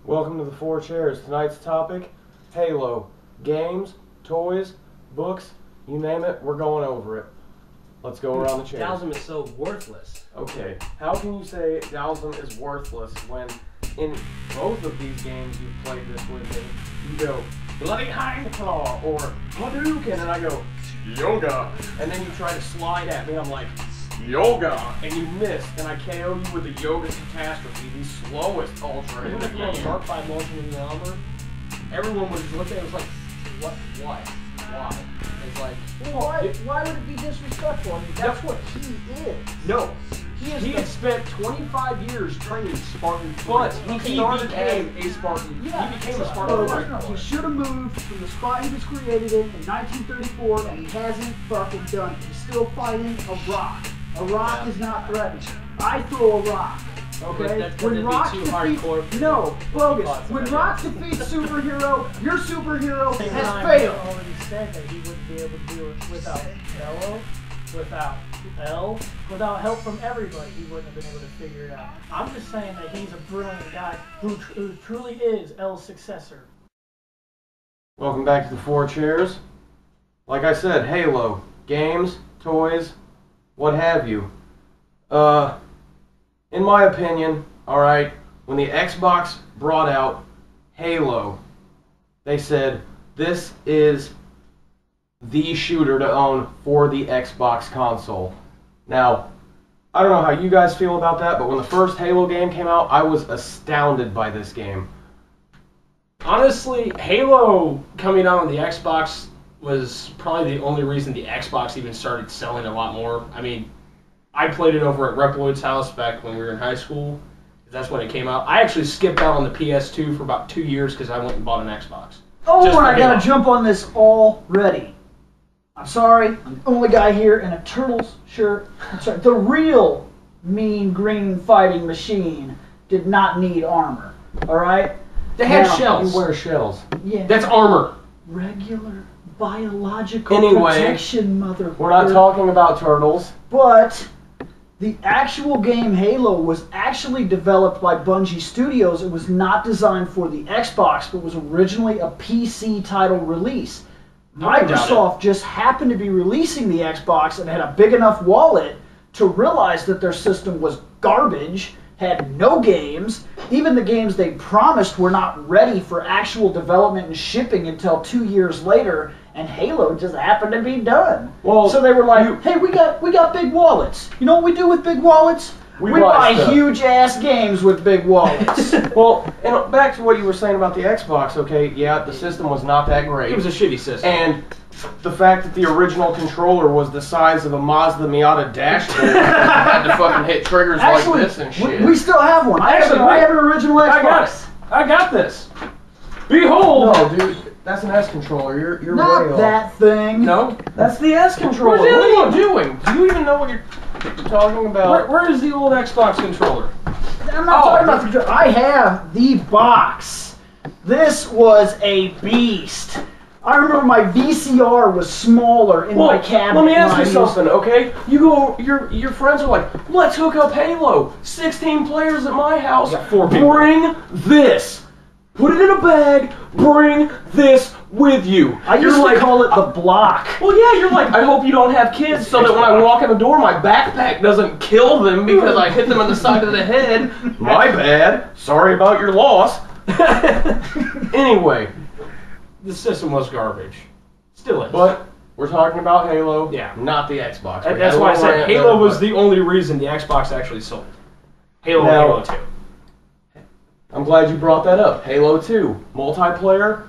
Welcome to the Four Chairs. Tonight's topic, Halo. Games, toys, books, you name it, we're going over it. Let's go around the chairs. Dowsum is so worthless. Okay, how can you say Dowsum is worthless when in both of these games you've played this with me, you go, Bloody Hind Claw, or Hadouken, and I go, Yoga. And then you try to slide at me, I'm like, Yoga, and you miss, and I KO you with a Yoga Catastrophe, the slowest Ultra in the game. Mark by launching in the armor. Everyone was looking at it, was like, what? Why? It's like, why would it be disrespectful? I mean, that's what he is. No. He had spent 25 years training Spartan, but he became a Spartan. Yeah. He became a Spartan. No, he should have moved from the spot he was created in 1934, and he hasn't fucking done it. He's still fighting a rock. A rock is not threatening. I throw a rock. Okay? When Rock defeats, no, bogus. When Rock defeats superhero, your superhero has failed. He already said that he wouldn't be able to do it without Mello, without L, without help from everybody. He wouldn't have been able to figure it out. I'm just saying that he's a brilliant guy who truly is L's successor. Welcome back to the Four Chairs. Like I said, Halo, games, toys, what have you. In my opinion, alright, when the Xbox brought out Halo, they said, this is the shooter to own for the Xbox console. Now, I don't know how you guys feel about that, but when the first Halo game came out, I was astounded by this game. honestly, Halo coming out on the Xbox was probably the only reason the Xbox even started selling a lot more. I mean, I played it over at Reploid's house back when we were in high school. That's when it came out. I actually skipped out on the PS2 for about 2 years because I went and bought an Xbox. Oh, and I gotta jump on this already. I'm sorry, I'm the only guy here in a Turtles shirt. I'm sorry, the real mean green fighting machine did not need armor. Alright? They had Now, shells. You wear shells. Yeah. That's armor. Regular biological Anyway, protection, motherfucker. We're not talking about turtles. But the actual game Halo was actually developed by Bungie Studios. It was not designed for the Xbox, but was originally a PC title release. Microsoft just happened to be releasing the Xbox and had a big enough wallet to realize that their system was garbage, had no games. Even the games they promised were not ready for actual development and shipping until 2 years later, and Halo just happened to be done. Well, so they were like, hey, we got big wallets. You know what we do with big wallets? We buy huge-ass games with big wallets. Well, and back to what you were saying about the Xbox, okay, yeah, the system was not that great. It was a shitty system. And the fact that the original controller was the size of a Mazda Miata dashboard, you had to fucking hit triggers like this and shit. We still have one. I have an original Xbox. I got this. Behold! No, dude, that's an S controller. You're Not way off. that thing. No? That's the S controller. Where's the other What are one? you doing? Do you even know what you're talking about? Where is the old Xbox controller? I'm not talking about the. I have the box. This was a beast. I remember my VCR was smaller in my cabinet. Let me ask you something, okay? You go, your friends are like, let's hook up Halo. 16 players at my house. We got 4 people. Bring this. Put it in a bag. Bring this with you. I used to call it the block. Well, yeah, you're like, I hope you don't have kids so that when I walk in the door, my backpack doesn't kill them because I hit them on the side of the head. My bad. Sorry about your loss. Anyway. The system was garbage. Still is. But we're talking about Halo, Yeah. not the Xbox. That's why I said Halo was the only reason the Xbox actually sold. Halo and Halo 2. I'm glad you brought that up. Halo 2 multiplayer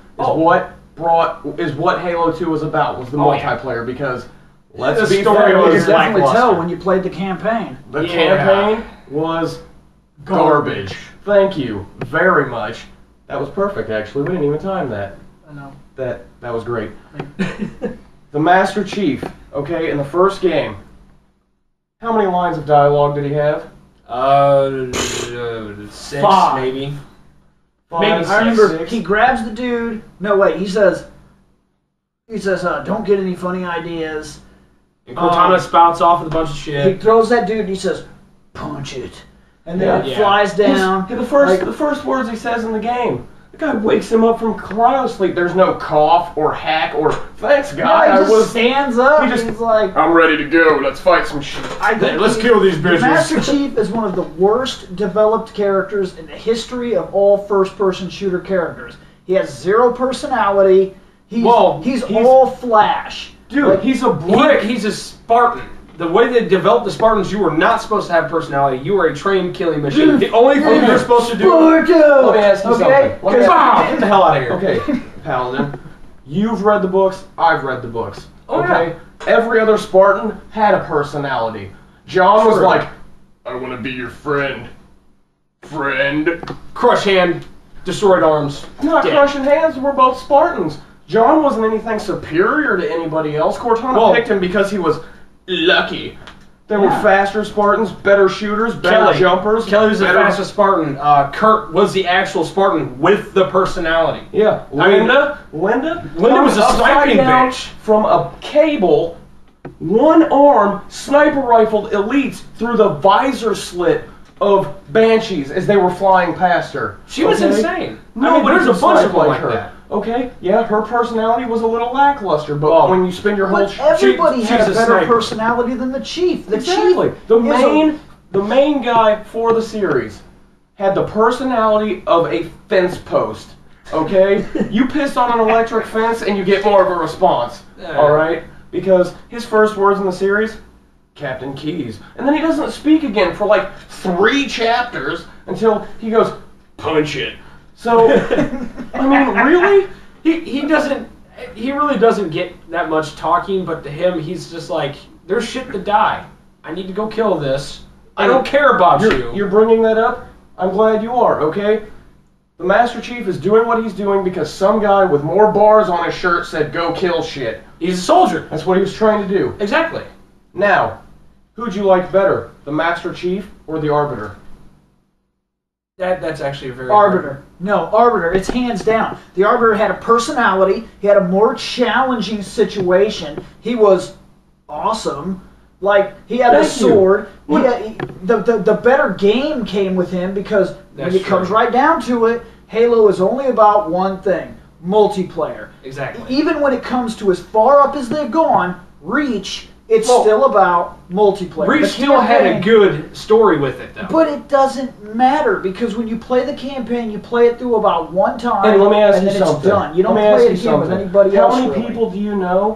is what Halo 2 was about. Was the multiplayer because let's be fair, You could definitely tell when you played the campaign. the campaign was garbage. Thank you very much. That was perfect. Actually, we didn't even time that. I know. That was great. The Master Chief, okay, in the first game, how many lines of dialogue did he have? 6 5. maybe. 5, Maybe I remember 6. he grabs the dude. No, wait. He says, don't get any funny ideas. And Cortana spouts off with a bunch of He shit. throws that dude and he says, punch it. and then Yeah. it flies down. The first words he says in the game. The guy wakes him up from cryo sleep. There's no cough or hack or thanks, guy. Yeah, he just stands up. He just, he's like, I'm ready to go. Let's fight some shit. Let's kill these bitches. Master Chief is one of the worst developed characters in the history of all first-person shooter characters. He has zero personality. He's all flash. Dude, Like, he's a brick. He's a Spartan. The way they developed the Spartans, you were not supposed to have personality. You were a trained killing machine. The only thing you're supposed to do. Let me ask you something. Get the hell out of here. Okay, Paladin, you've read the books. I've read the books. Oh, Okay, every other Spartan had a personality. John was like, I want to be your friend. Crush hand, destroyed arms. Not dead. crushing hands. We're both Spartans. John wasn't anything superior to anybody else. Cortana picked him because he was lucky. There were faster Spartans, better shooters, better jumpers. Kelly was the fastest Spartan. Kurt was the actual Spartan with the personality. Yeah, Linda was a sniping down bitch. from a cable, one arm, sniper rifled elites through the visor slit of Banshees as they were flying past her. She was insane. No, there's a bunch of them like her. that. Okay, yeah, her personality was a little lackluster, but when you spend your whole... But everybody had a she's a better sniper. personality than the Chief. The Exactly. Chief The main guy for the series had the personality of a fence post. Okay? You piss on an electric fence and you get more of a response. Alright? Because his first words in the series, Captain Keyes. And then he doesn't speak again for like 3 chapters until he goes, punch it. So, I mean, really? He doesn't. He really doesn't get that much talking, but to him, he's just like, there's shit to die. I need to go kill this. I don't care about you. You're bringing that up? I'm glad you are, okay? The Master Chief is doing what he's doing because some guy with more bars on his shirt said, go kill shit. He's a soldier. That's what he was trying to do. Exactly. Now, who'd you like better, the Master Chief or the Arbiter? That's actually a very Arbiter. No, Arbiter. It's hands down. The Arbiter had a personality. He had a more challenging situation. He was awesome. Like, he had a sword. The better game came with him because when it comes right down to it, Halo is only about one thing. Multiplayer. Exactly. Even when it comes to as far up as they've gone, Reach, it's still about multiplayer. Reach still had a good story with it, though. But it doesn't matter because when you play the campaign, you play it through about one time, And let me ask and you then something. it's done. You don't play it again with anybody else. How many really. people do you know,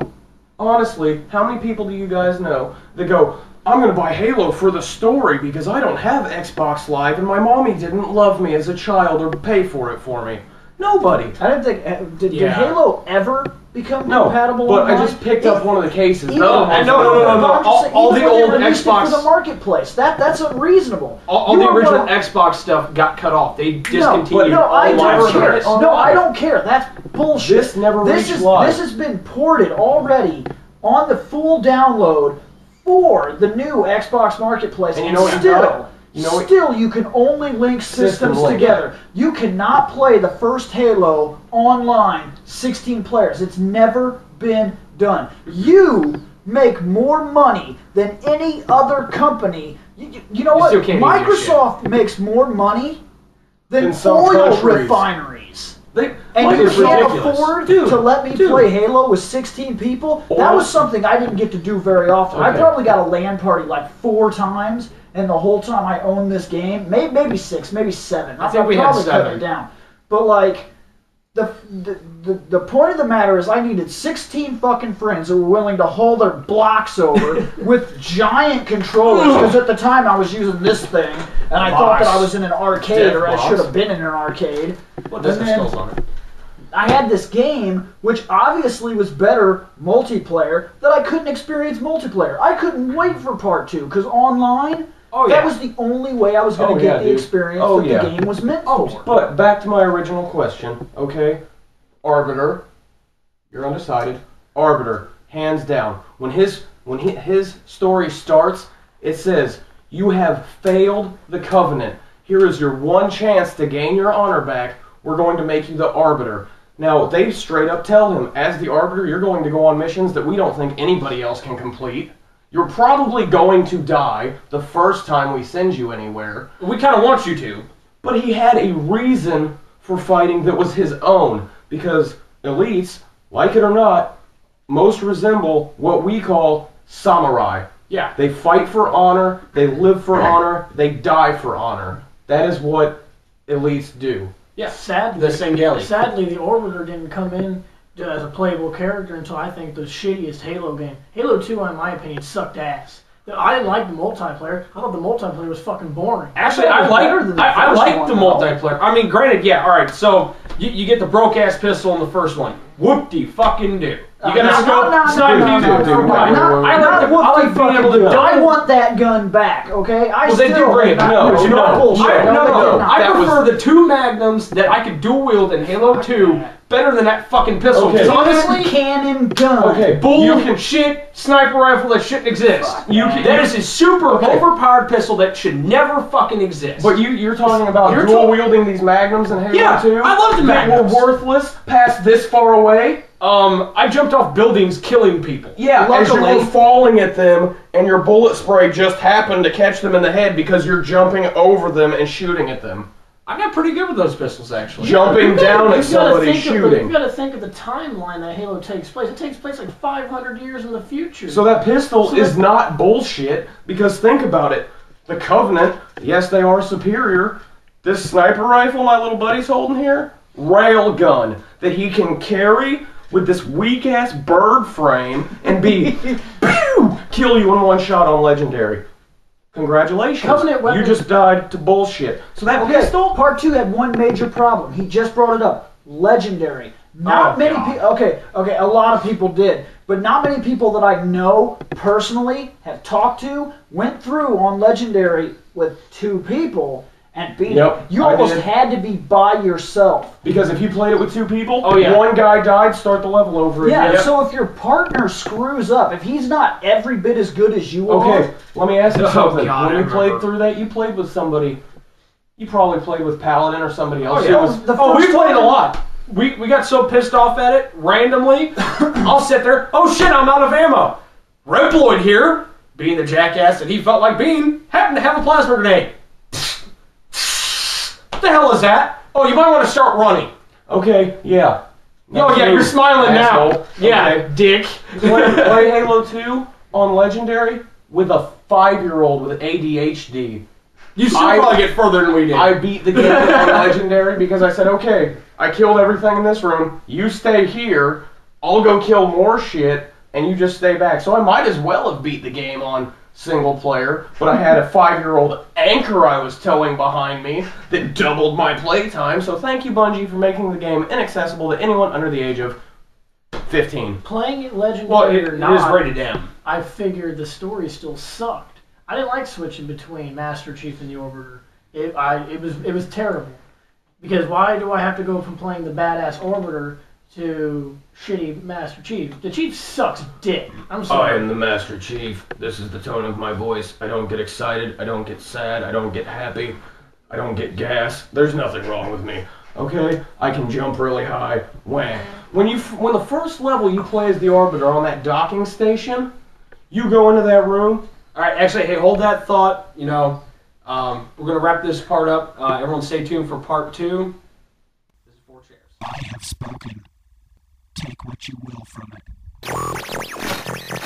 honestly, how many people do you guys know that go, I'm going to buy Halo for the story because I don't have Xbox Live and my mommy didn't love me as a child or pay for it for me? Nobody. I didn't think did Halo ever become compatible? But online? I just picked up one of the cases. No. I'm just saying, All even the when they old released it Xbox for the marketplace. That's unreasonable. All the original Xbox stuff got cut off. They discontinued No, I live don't care. service. No, I don't care. That's bullshit. This never reached live. This has been ported already on the full download for the new Xbox Marketplace. And you know what Still, you can only link systems together. You cannot play the first Halo online 16 players. It's never been done. You make more money than any other company. You know what? Microsoft makes more money than oil refineries. And you can't afford to let me play Halo with 16 people? That was something I didn't get to do very often. I probably got a LAN party like 4 times, and the whole time I owned this game, maybe 6, maybe 7. I think we had 7. Cut it down. But like, the point of the matter is I needed 16 fucking friends who were willing to haul their blocks over with giant controllers, because at the time I was using this thing, and I thought that I was in an arcade, or I should have been in an arcade. What does the skulls on it? I had this game, which obviously was better multiplayer, that I couldn't experience multiplayer. I couldn't wait for part 2, because online, that was the only way I was going to get the experience that the game was meant for. But back to my original question, okay? Arbiter, you're undecided. Arbiter, hands down. When his story starts, it says, you have failed the Covenant. Here is your one chance to gain your honor back. We're going to make you the Arbiter. Now, they straight up tell him, as the Arbiter, you're going to go on missions that we don't think anybody else can complete. You're probably going to die the first time we send you anywhere. We kind of want you to. But he had a reason for fighting that was his own. Because elites, like it or not, most resemble what we call samurai. Yeah. They fight for honor, they live for honor, they die for honor. That is what elites do. Yeah. Sadly, The Sangeli. Sadly, the Orbiter didn't come in as a playable character until I think the shittiest Halo game. Halo 2, in my opinion, sucked ass. I didn't like the multiplayer. I thought the multiplayer was fucking boring. Actually, I like the multiplayer. I mean, granted, yeah, all right. So you get the broke ass pistol in the first one. Whoop-de-fucking-do. You got to snipe people. I like being able to die. I want that gun back, okay? Well, they do bring it back. No. I prefer the 2 Magnums that I could dual wield in Halo 2 better than that fucking pistol. Okay. Honestly, cannon gun. Okay, Bullshit sniper rifle that shouldn't exist. That is a super overpowered pistol that should never fucking exist. But you're talking about dual wielding these Magnums in Halo 2? I love the Magnums. That were worthless past this far away? I jumped off buildings killing people. Yeah, as you were falling at them, and your bullet spray just happened to catch them in the head because you're jumping over them and shooting at them. I got pretty good with those pistols, actually. Jumping down at somebody shooting. You gotta think of the timeline that Halo takes place. It takes place like 500 years in the future. So that pistol is not bullshit, because think about it. The Covenant, yes, they are superior. This sniper rifle my little buddy's holding here, rail gun that he can carry with this weak-ass bird frame and be, pew, kill you in one shot on Legendary. Congratulations. Covenant weapons. You just died to bullshit. So that pistol... Part 2 had one major problem. He just brought it up. Legendary. Not many people... Okay, a lot of people did. But not many people that I know personally, have talked to, went through on Legendary with 2 people and beat it. You almost had to be by yourself. Because if you played it with 2 people, yeah. one guy died, start the level over again. Yeah, so if your partner screws up, if he's not every bit as good as you are... Okay, let me ask you something. God, when you played through that, you played with somebody... You probably played with Paladin or somebody else. We played a lot. We got so pissed off at it, randomly, I'll sit there, oh shit, I'm out of ammo. Reploid here, being the jackass that he felt like being, happened to have a plasma grenade. What the hell is that? Oh, you might want to start running. Okay, yeah. Oh yeah, you're smiling now. Yeah, dick. Play Halo 2 on Legendary with a 5-year-old with ADHD. You still probably get further than we did. I beat the game on Legendary because I said, okay, I killed everything in this room. You stay here. I'll go kill more shit, and you just stay back. So I might as well have beat the game on single player, but I had a 5-year-old anchor I was towing behind me that doubled my playtime. So thank you, Bungie, for making the game inaccessible to anyone under the age of 15. Playing it Legendary or not, it is rated M. I figured the story still sucked. I didn't like switching between Master Chief and the Orbiter. It was terrible. Because why do I have to go from playing the badass Orbiter to shitty Master Chief? The Chief sucks dick. I'm sorry. I am the Master Chief. This is the tone of my voice. I don't get excited. I don't get sad. I don't get happy. I don't get gas. There's nothing wrong with me. Okay? I can jump really high. Wham. When the first level you play as the Orbiter on that docking station, you go into that room. All right, actually, hey, hold that thought. You know, we're going to wrap this part up. Everyone stay tuned for part 2. This is 4 Chairs. I have spoken. Take what you will from it.